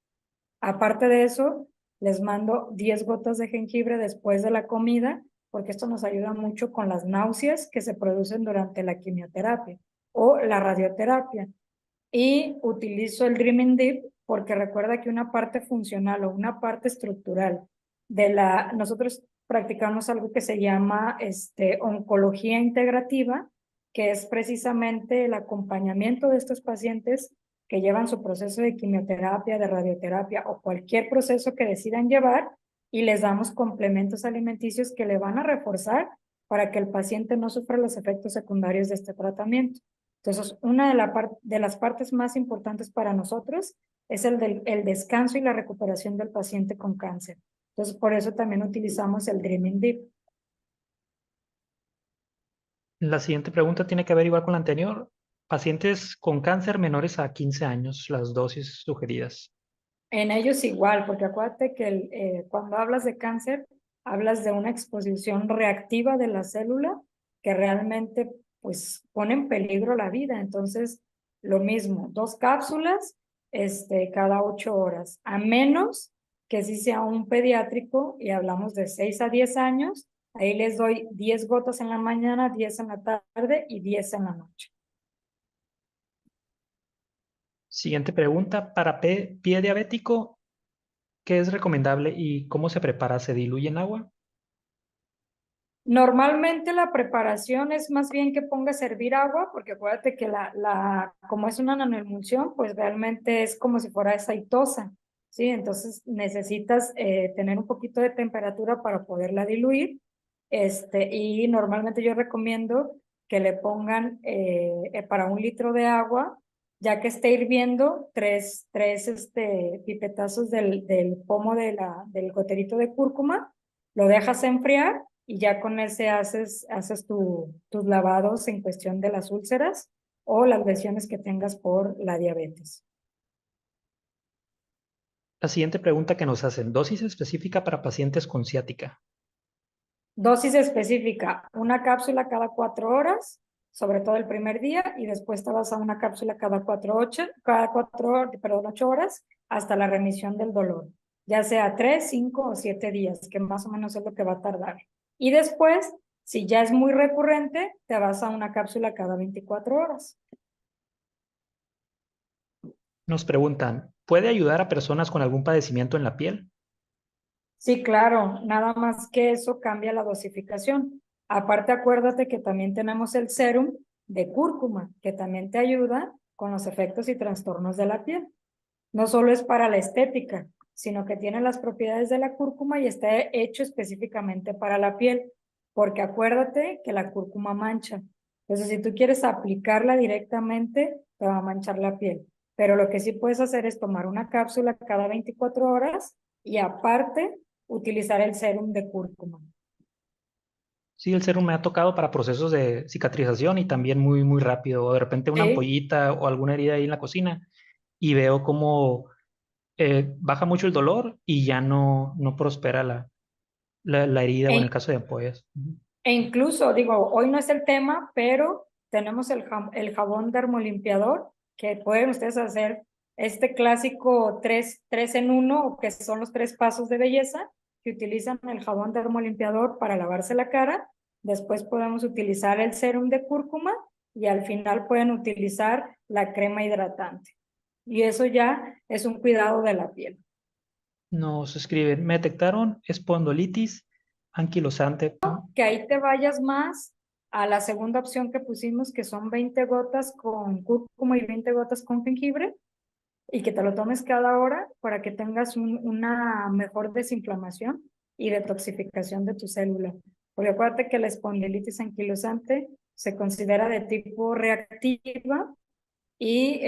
Aparte de eso, les mando 10 gotas de jengibre después de la comida, porque esto nos ayuda mucho con las náuseas que se producen durante la quimioterapia o la radioterapia. Y utilizo el Dreaming Deep porque recuerda que una parte funcional o una parte estructural nosotros practicamos algo que se llama oncología integrativa, que es precisamente el acompañamiento de estos pacientes que llevan su proceso de quimioterapia, de radioterapia o cualquier proceso que decidan llevar y les damos complementos alimenticios que le van a reforzar para que el paciente no sufra los efectos secundarios de este tratamiento. Entonces, una de las partes más importantes para nosotros es el descanso y la recuperación del paciente con cáncer. Entonces, por eso también utilizamos el Dreaming Deep. La siguiente pregunta tiene que ver igual con la anterior. Pacientes con cáncer menores a 15 años, las dosis sugeridas. En ellos igual, porque acuérdate que cuando hablas de cáncer, hablas de una exposición reactiva de la célula que realmente pues pone en peligro la vida. Entonces, lo mismo, 2 cápsulas cada 8 horas, a menos que si sea un pediátrico y hablamos de 6 a 10 años, ahí les doy 10 gotas en la mañana, 10 en la tarde y 10 en la noche. Siguiente pregunta. Para pie diabético, ¿qué es recomendable y cómo se prepara? ¿Se diluye en agua? Normalmente la preparación es más bien que pongas a hervir agua, porque acuérdate que como es una nanoemulsión, pues realmente es como si fuera aceitosa, ¿sí? Entonces necesitas tener un poquito de temperatura para poderla diluir, y normalmente yo recomiendo que le pongan para 1 litro de agua, ya que esté hirviendo, tres pipetazos del pomo del goterito de cúrcuma, lo dejas enfriar y ya con ese haces tus lavados en cuestión de las úlceras o las lesiones que tengas por la diabetes. La siguiente pregunta que nos hacen. Dosis específica para pacientes con ciática. Dosis específica, 1 cápsula cada 4 horas, sobre todo el primer día, y después te vas a 1 cápsula cada 8 horas, hasta la remisión del dolor, ya sea 3, 5 o 7 días, que más o menos es lo que va a tardar. Y después, si ya es muy recurrente, te vas a 1 cápsula cada 24 horas. Nos preguntan, ¿puede ayudar a personas con algún padecimiento en la piel? Sí, claro, nada más que eso cambia la dosificación. Aparte, acuérdate que también tenemos el sérum de cúrcuma, que también te ayuda con los efectos y trastornos de la piel. No solo es para la estética, sino que tiene las propiedades de la cúrcuma y está hecho específicamente para la piel, porque acuérdate que la cúrcuma mancha. Entonces, si tú quieres aplicarla directamente, te va a manchar la piel. Pero lo que sí puedes hacer es tomar 1 cápsula cada 24 horas y aparte utilizar el sérum de cúrcuma. Sí, el serum me ha tocado para procesos de cicatrización y también muy, muy rápido. O de repente una Sí, ampollita o alguna herida ahí en la cocina y veo cómo baja mucho el dolor y ya no prospera la herida o en el e, caso de ampollas. Ujú. e incluso, digo, hoy no es el tema, pero tenemos el jabón dermolimpiador, que pueden ustedes hacer este clásico tres en uno, que son los 3 pasos de belleza, que utilizan el jabón dermolimpiador para lavarse la cara. Después podemos utilizar el sérum de cúrcuma y al final pueden utilizar la crema hidratante. Y eso ya es un cuidado de la piel. Nos escriben, me detectaron espondilitis anquilosante. Que ahí te vayas más a la segunda opción que pusimos, que son 20 gotas con cúrcuma y 20 gotas con jengibre, y que te lo tomes cada hora para que tengas una mejor desinflamación y detoxificación de tu célula. Porque acuérdate que la espondilitis anquilosante se considera de tipo reactiva y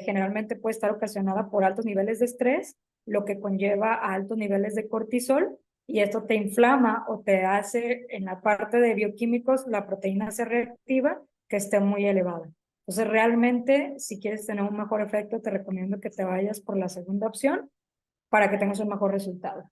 generalmente puede estar ocasionada por altos niveles de estrés, lo que conlleva a altos niveles de cortisol, y esto te inflama o te hace en la parte de bioquímicos la proteína C reactiva que esté muy elevada. Entonces, realmente, si quieres tener un mejor efecto, te recomiendo que te vayas por la segunda opción para que tengas un mejor resultado.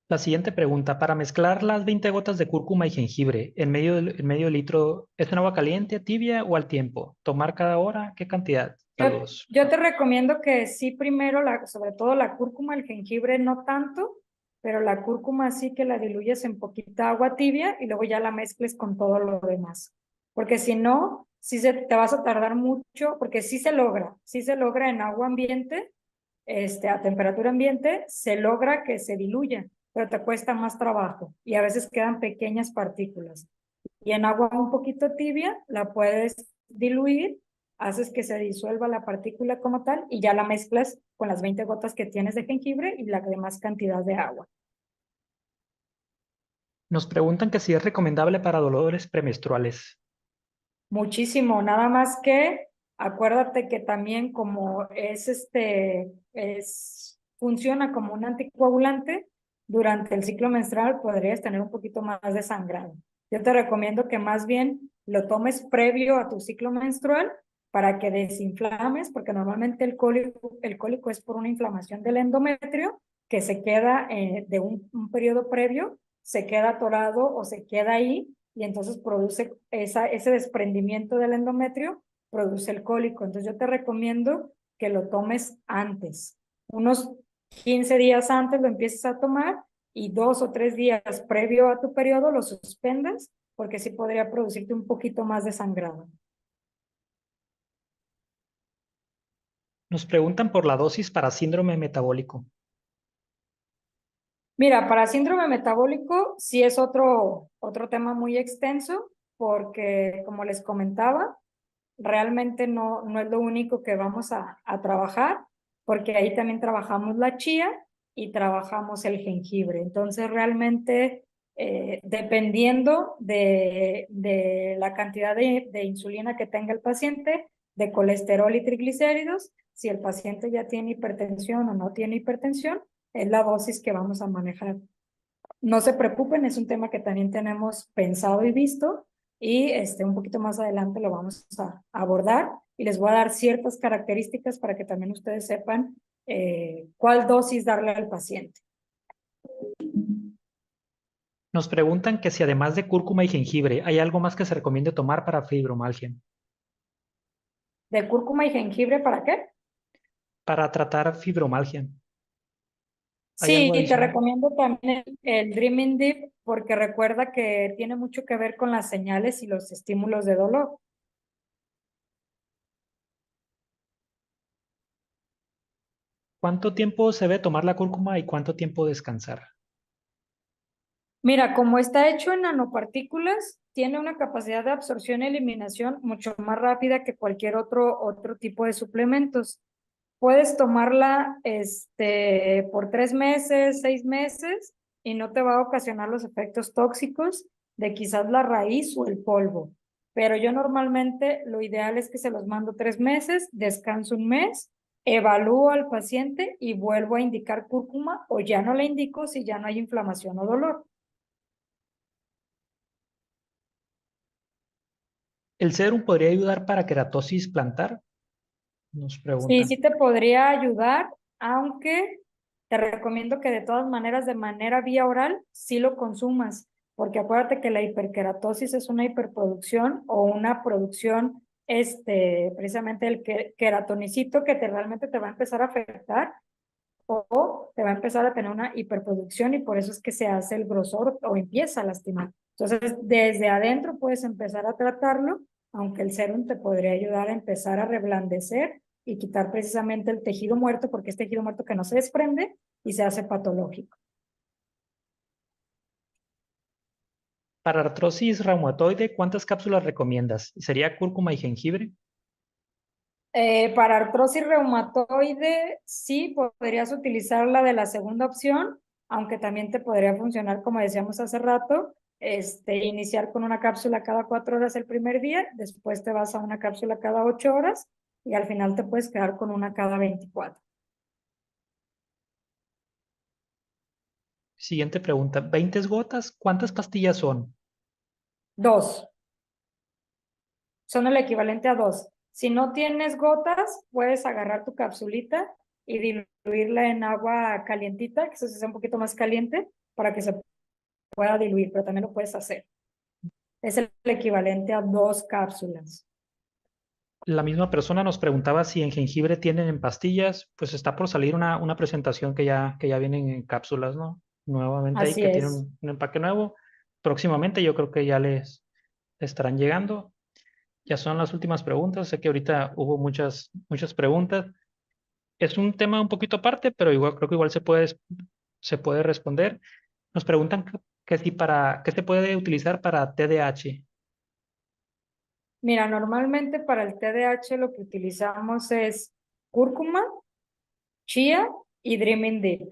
La siguiente pregunta, para mezclar las 20 gotas de cúrcuma y jengibre en medio litro, ¿es en agua caliente, tibia o al tiempo? ¿Tomar cada hora? ¿Qué cantidad? Saludos. Yo te recomiendo que sí primero, sobre todo la cúrcuma, el jengibre no tanto, pero la cúrcuma sí que la diluyes en poquita agua tibia y luego ya la mezcles con todo lo demás. Porque si no, te vas a tardar mucho, porque sí se logra en agua ambiente, a temperatura ambiente, se logra que se diluya, pero te cuesta más trabajo y a veces quedan pequeñas partículas. Y en agua un poquito tibia la puedes diluir, haces que se disuelva la partícula como tal y ya la mezclas con las 20 gotas que tienes de jengibre y la demás cantidad de agua. Nos preguntan que si es recomendable para dolores premenstruales. Muchísimo, nada más que acuérdate que también como funciona como un anticoagulante, durante el ciclo menstrual podrías tener un poquito más de sangrado. Yo te recomiendo que más bien lo tomes previo a tu ciclo menstrual para que desinflames, porque normalmente el cólico es por una inflamación del endometrio que se queda de un periodo previo, se queda atorado o se queda ahí y entonces produce ese desprendimiento del endometrio, produce el cólico. Entonces yo te recomiendo que lo tomes antes, unos 15 días antes lo empieces a tomar y 2 o 3 días previo a tu periodo lo suspendas porque sí podría producirte un poquito más de sangrado. Nos preguntan por la dosis para síndrome metabólico. Mira, para síndrome metabólico sí es otro tema muy extenso porque, como les comentaba, realmente no es lo único que vamos a trabajar, porque ahí también trabajamos la chía y trabajamos el jengibre. Entonces, realmente, dependiendo de la cantidad de insulina que tenga el paciente, de colesterol y triglicéridos, si el paciente ya tiene hipertensión o no tiene hipertensión, es la dosis que vamos a manejar. No se preocupen, es un tema que también tenemos pensado y visto y un poquito más adelante lo vamos a abordar y les voy a dar ciertas características para que también ustedes sepan cuál dosis darle al paciente. Nos preguntan que si además de cúrcuma y jengibre, ¿hay algo más que se recomiende tomar para fibromialgia? ¿De cúrcuma y jengibre para qué? Para tratar fibromialgia. ¿Hay Sí, algo te adicional? recomiendo también el Dreaming Deep porque recuerda que tiene mucho que ver con las señales y los estímulos de dolor. ¿Cuánto tiempo se debe tomar la cúrcuma y cuánto tiempo descansar? Mira, como está hecho en nanopartículas, tiene una capacidad de absorción y eliminación mucho más rápida que cualquier otro tipo de suplementos. Puedes tomarla por 3 meses, 6 meses, y no te va a ocasionar los efectos tóxicos de quizás la raíz o el polvo. Pero yo normalmente lo ideal es que se los mando 3 meses, descanso un mes, evalúo al paciente y vuelvo a indicar cúrcuma o ya no le indico si ya no hay inflamación o dolor. ¿El serum podría ayudar para queratosis plantar? Nos Sí, preguntan. sí te podría ayudar, aunque te recomiendo que de todas maneras, de manera vía oral, sí lo consumas, porque acuérdate que la hiperkeratosis es una hiperproducción o una producción, precisamente el keratonicito que realmente te va a empezar a afectar o te va a empezar a tener una hiperproducción y por eso es que se hace el grosor o empieza a lastimar. Entonces, desde adentro puedes empezar a tratarlo, aunque el serum te podría ayudar a empezar a reblandecer y quitar precisamente el tejido muerto, porque es tejido muerto que no se desprende y se hace patológico. Para artrosis reumatoide, ¿cuántas cápsulas recomiendas? ¿Sería cúrcuma y jengibre? Para artrosis reumatoide, sí podrías utilizar la de la segunda opción, aunque también te podría funcionar, como decíamos hace rato, iniciar con una cápsula cada 4 horas el primer día, después te vas a una cápsula cada 8 horas y al final te puedes quedar con una cada 24. Siguiente pregunta. ¿20 gotas? ¿Cuántas pastillas son? Dos, son el equivalente a dos. Si no tienes gotas, puedes agarrar tu capsulita y diluirla en agua calientita, que eso se hace un poquito más caliente para que se pueda diluir, pero también lo puedes hacer. Es el equivalente a 2 cápsulas. La misma persona nos preguntaba si en jengibre tienen en pastillas. Pues está por salir una presentación que ya vienen en cápsulas, ¿no? Nuevamente ahí Así que tiene es. un empaque nuevo. Próximamente yo creo que ya les estarán llegando. Ya son las últimas preguntas. Sé que ahorita hubo muchas preguntas. Es un tema un poquito aparte, pero igual creo que igual se puede responder. Nos preguntan qué se puede utilizar para TDAH. Mira, normalmente para el TDAH lo que utilizamos es cúrcuma, chía y Dreaming Deep.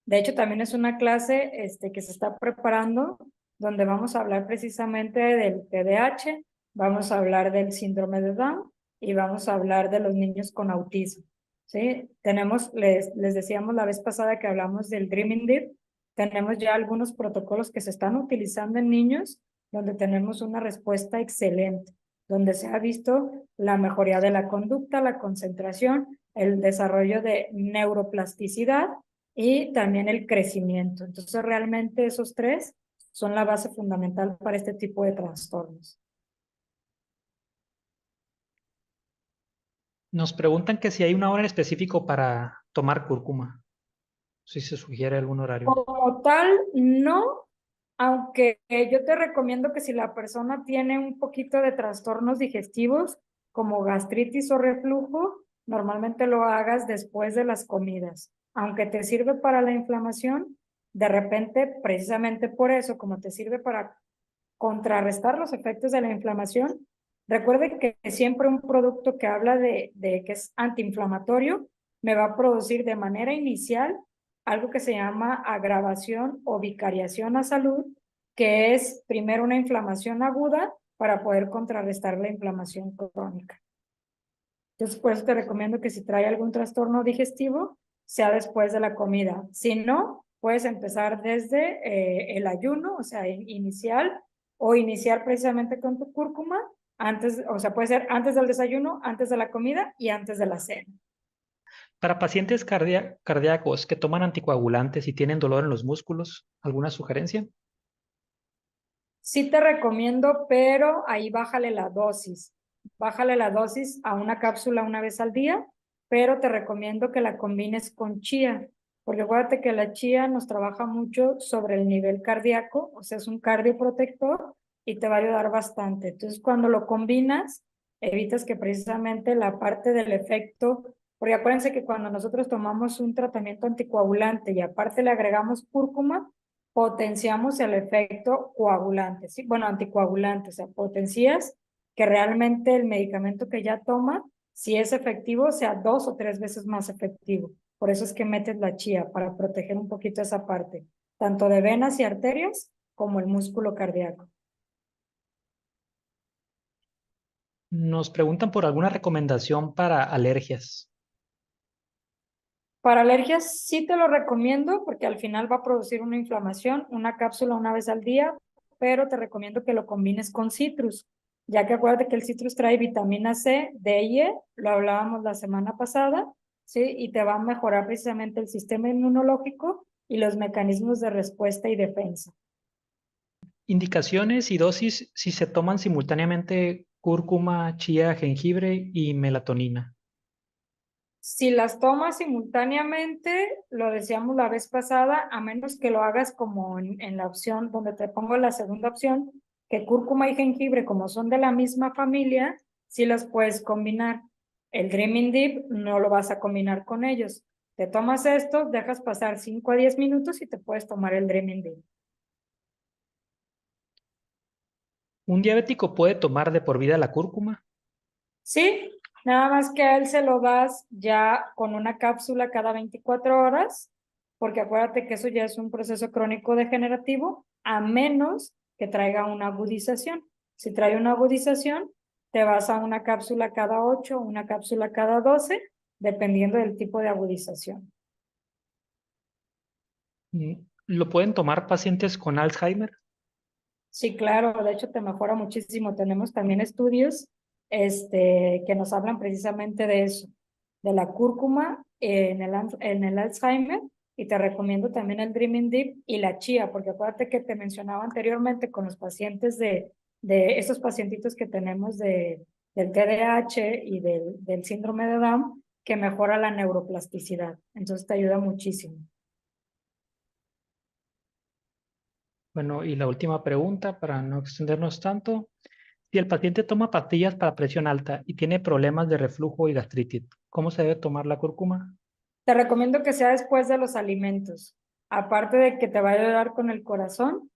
De hecho, también es una clase que se está preparando donde vamos a hablar precisamente del TDAH, vamos a hablar del síndrome de Down y vamos a hablar de los niños con autismo. ¿Sí? Les decíamos la vez pasada que hablamos del Dreaming Deep, tenemos ya algunos protocolos que se están utilizando en niños donde tenemos una respuesta excelente, donde se ha visto la mejoría de la conducta, la concentración, el desarrollo de neuroplasticidad y también el crecimiento. Entonces, realmente esos tres son la base fundamental para este tipo de trastornos. Nos preguntan que si hay una hora en específico para tomar cúrcuma. Si se sugiere algún horario. Como tal, no, aunque yo te recomiendo que si la persona tiene un poquito de trastornos digestivos, como gastritis o reflujo, normalmente lo hagas después de las comidas. Aunque te sirve para la inflamación, de repente, precisamente por eso, como te sirve para contrarrestar los efectos de la inflamación, recuerde que siempre un producto que habla de que es antiinflamatorio me va a producir de manera inicial algo que se llama agravación o vicariación a salud, que es primero una inflamación aguda para poder contrarrestar la inflamación crónica. Entonces, por eso te recomiendo que si trae algún trastorno digestivo, sea después de la comida. Si no, puedes empezar desde el ayuno, o sea, inicial, o iniciar precisamente con tu cúrcuma, antes, o sea, puede ser antes del desayuno, antes de la comida y antes de la cena. Para pacientes cardíacos que toman anticoagulantes y tienen dolor en los músculos, ¿alguna sugerencia? Sí te recomiendo, pero ahí bájale la dosis. Bájale la dosis a una cápsula una vez al día, pero te recomiendo que la combines con chía, porque acuérdate que la chía nos trabaja mucho sobre el nivel cardíaco, o sea, es un cardioprotector y te va a ayudar bastante. Entonces, cuando lo combinas, evitas que precisamente la parte del efecto, porque acuérdense que cuando nosotros tomamos un tratamiento anticoagulante y aparte le agregamos cúrcuma, potenciamos el efecto coagulante, ¿sí? Bueno, anticoagulante, o sea, potencias que realmente el medicamento que ya toma, si es efectivo, sea 2 o 3 veces más efectivo. Por eso es que metes la chía, para proteger un poquito esa parte, tanto de venas y arterias como el músculo cardíaco. Nos preguntan por alguna recomendación para alergias. Para alergias sí te lo recomiendo porque al final va a producir una inflamación, una cápsula una vez al día, pero te recomiendo que lo combines con citrus, ya que acuérdate que el citrus trae vitamina C, D y E, lo hablábamos la semana pasada, ¿sí? Y te va a mejorar precisamente el sistema inmunológico y los mecanismos de respuesta y defensa. Indicaciones y dosis si se toman simultáneamente cúrcuma, chía, jengibre y melatonina. Si las tomas simultáneamente, lo decíamos la vez pasada, a menos que lo hagas como en la opción donde te pongo la segunda opción, que cúrcuma y jengibre, como son de la misma familia, sí las puedes combinar. El Dreaming Deep no lo vas a combinar con ellos. Te tomas esto, dejas pasar 5 a 10 minutos y te puedes tomar el Dreaming Deep. ¿Un diabético puede tomar de por vida la cúrcuma? Sí, nada más que a él se lo das ya con una cápsula cada 24 horas, porque acuérdate que eso ya es un proceso crónico degenerativo, a menos que traiga una agudización. Si trae una agudización, te vas a una cápsula cada 8, una cápsula cada 12, dependiendo del tipo de agudización. ¿Lo pueden tomar pacientes con Alzheimer? Sí, claro, de hecho te mejora muchísimo. Tenemos también estudios que nos hablan precisamente de eso, de la cúrcuma en el Alzheimer, y te recomiendo también el Dreaming Deep y la chía, porque acuérdate que te mencionaba anteriormente con los pacientes de esos pacientitos que tenemos del TDAH y del síndrome de Down, que mejora la neuroplasticidad. Entonces te ayuda muchísimo. Bueno, y la última pregunta, para no extendernos tanto. Si el paciente toma pastillas para presión alta y tiene problemas de reflujo y gastritis, ¿cómo se debe tomar la cúrcuma? Te recomiendo que sea después de los alimentos. Aparte de que te va a ayudar con el corazón,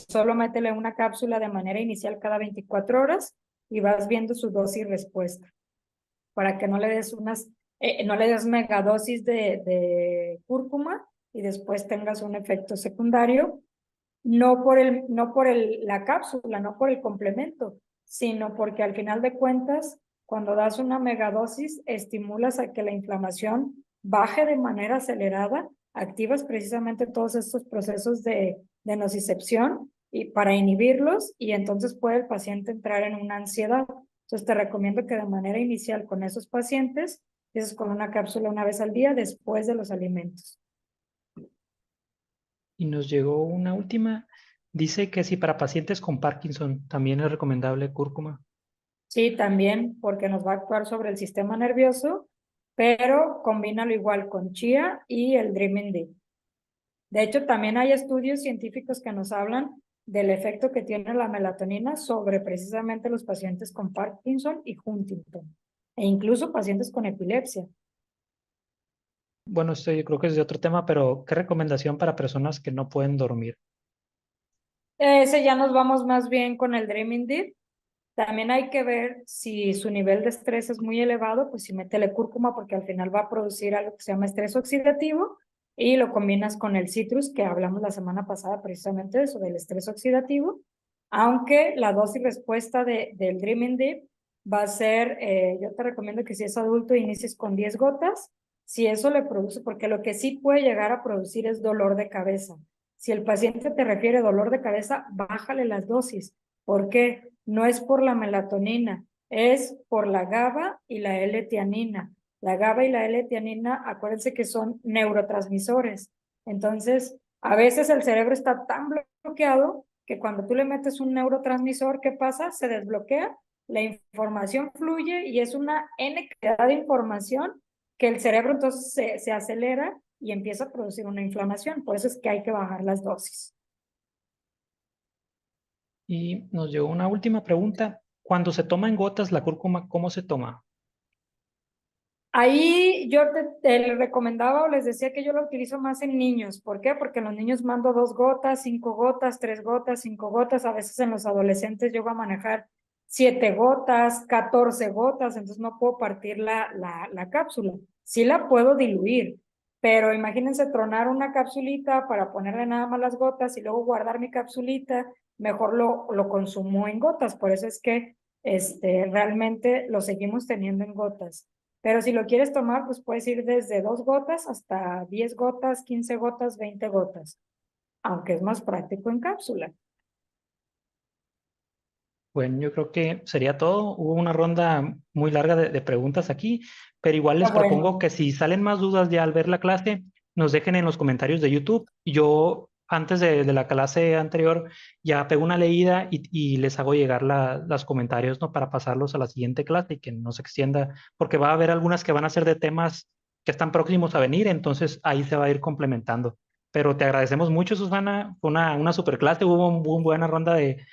solo métele una cápsula de manera inicial cada 24 horas y vas viendo su dosis respuesta para que no le des no le des megadosis de cúrcuma y después tengas un efecto secundario, no por la cápsula, no por el complemento, sino porque al final de cuentas, cuando das una megadosis, estimulas a que la inflamación baje de manera acelerada, activas precisamente todos estos procesos de nocicepción y para inhibirlos, y entonces puede el paciente entrar en una ansiedad. Entonces te recomiendo que de manera inicial con esos pacientes empieces con una cápsula una vez al día después de los alimentos. Y nos llegó una última. Dice que si para pacientes con Parkinson también es recomendable cúrcuma. Sí, también, porque nos va a actuar sobre el sistema nervioso, pero combínalo igual con chía y el Dreaming Deep. De hecho, también hay estudios científicos que nos hablan del efecto que tiene la melatonina sobre precisamente los pacientes con Parkinson y Huntington, e incluso pacientes con epilepsia. Bueno, esto yo creo que es de otro tema, pero ¿qué recomendación para personas que no pueden dormir? Ese ya nos vamos más bien con el Dreaming Deep. También hay que ver si su nivel de estrés es muy elevado, pues si métele cúrcuma porque al final va a producir algo que se llama estrés oxidativo y lo combinas con el citrus que hablamos la semana pasada precisamente de eso, del estrés oxidativo, aunque la dosis respuesta del Dreaming Deep va a ser, yo te recomiendo que si es adulto inicies con 10 gotas, si eso le produce, porque lo que sí puede llegar a producir es dolor de cabeza. Si el paciente te refiere dolor de cabeza, bájale las dosis. ¿Por qué? No es por la melatonina, es por la GABA y la L-tianina. La GABA y la L-tianina, acuérdense que son neurotransmisores. Entonces, a veces el cerebro está tan bloqueado que cuando tú le metes un neurotransmisor, ¿qué pasa? Se desbloquea, la información fluye y es una N cantidad de información que el cerebro entonces se acelera y empieza a producir una inflamación. Por eso es que hay que bajar las dosis. Y nos llegó una última pregunta. Cuando se toma en gotas la cúrcuma, ¿cómo se toma? Ahí yo te recomendaba o les decía que yo lo utilizo más en niños. ¿Por qué? Porque en los niños mando 2 gotas, 5 gotas, 3 gotas, 5 gotas. A veces en los adolescentes llego a manejar 7 gotas, 14 gotas, entonces no puedo partir la cápsula. Sí la puedo diluir, pero imagínense tronar una capsulita para ponerle nada más las gotas y luego guardar mi capsulita, mejor lo consumo en gotas. Por eso es que realmente lo seguimos teniendo en gotas. Pero si lo quieres tomar, pues puedes ir desde 2 gotas hasta 10 gotas, 15 gotas, 20 gotas, aunque es más práctico en cápsula. Bueno, yo creo que sería todo. Hubo una ronda muy larga de preguntas aquí, pero igual les propongo Bueno, que si salen más dudas ya al ver la clase, nos dejen en los comentarios de YouTube. Yo, antes de la clase anterior, ya pego una leída y les hago llegar los comentarios, ¿no? Para pasarlos a la siguiente clase y que no se extienda, porque va a haber algunas que van a ser de temas que están próximos a venir, entonces ahí se va a ir complementando. Pero te agradecemos mucho, Susana. Fue una super clase, hubo una buena ronda de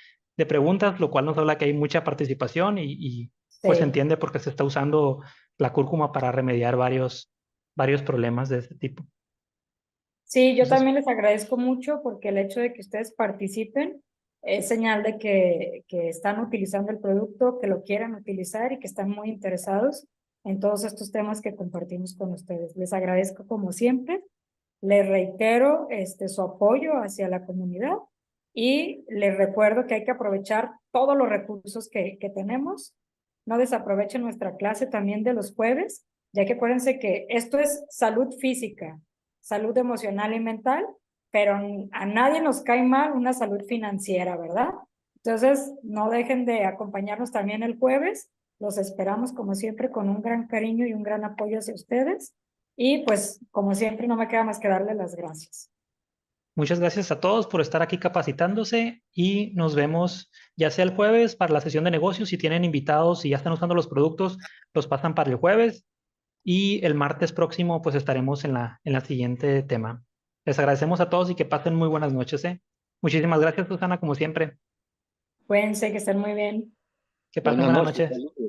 preguntas, lo cual nos habla que hay mucha participación pues se sí. entiende por qué se está usando la cúrcuma para remediar varios problemas de este tipo. Sí, yo Entonces, también les agradezco mucho porque el hecho de que ustedes participen es señal de que están utilizando el producto, que lo quieran utilizar y que están muy interesados en todos estos temas que compartimos con ustedes. Les agradezco como siempre. Les reitero su apoyo hacia la comunidad Y les recuerdo que hay que aprovechar todos los recursos que tenemos. No desaprovechen nuestra clase también de los jueves, ya que acuérdense que esto es salud física, salud emocional y mental, pero a nadie nos cae mal una salud financiera, ¿verdad? Entonces, no dejen de acompañarnos también el jueves. Los esperamos como siempre con un gran cariño y un gran apoyo hacia ustedes. Y pues, como siempre, no me queda más que darles las gracias. Muchas gracias a todos por estar aquí capacitándose y nos vemos ya sea el jueves para la sesión de negocios. Si tienen invitados y ya están usando los productos, los pasan para el jueves y el martes próximo pues estaremos en la siguiente tema. Les agradecemos a todos y que pasen muy buenas noches, ¿eh? Muchísimas gracias, Susana, como siempre. Cuídense, que estén muy bien. Que pasen Buenas buenas noches. noches.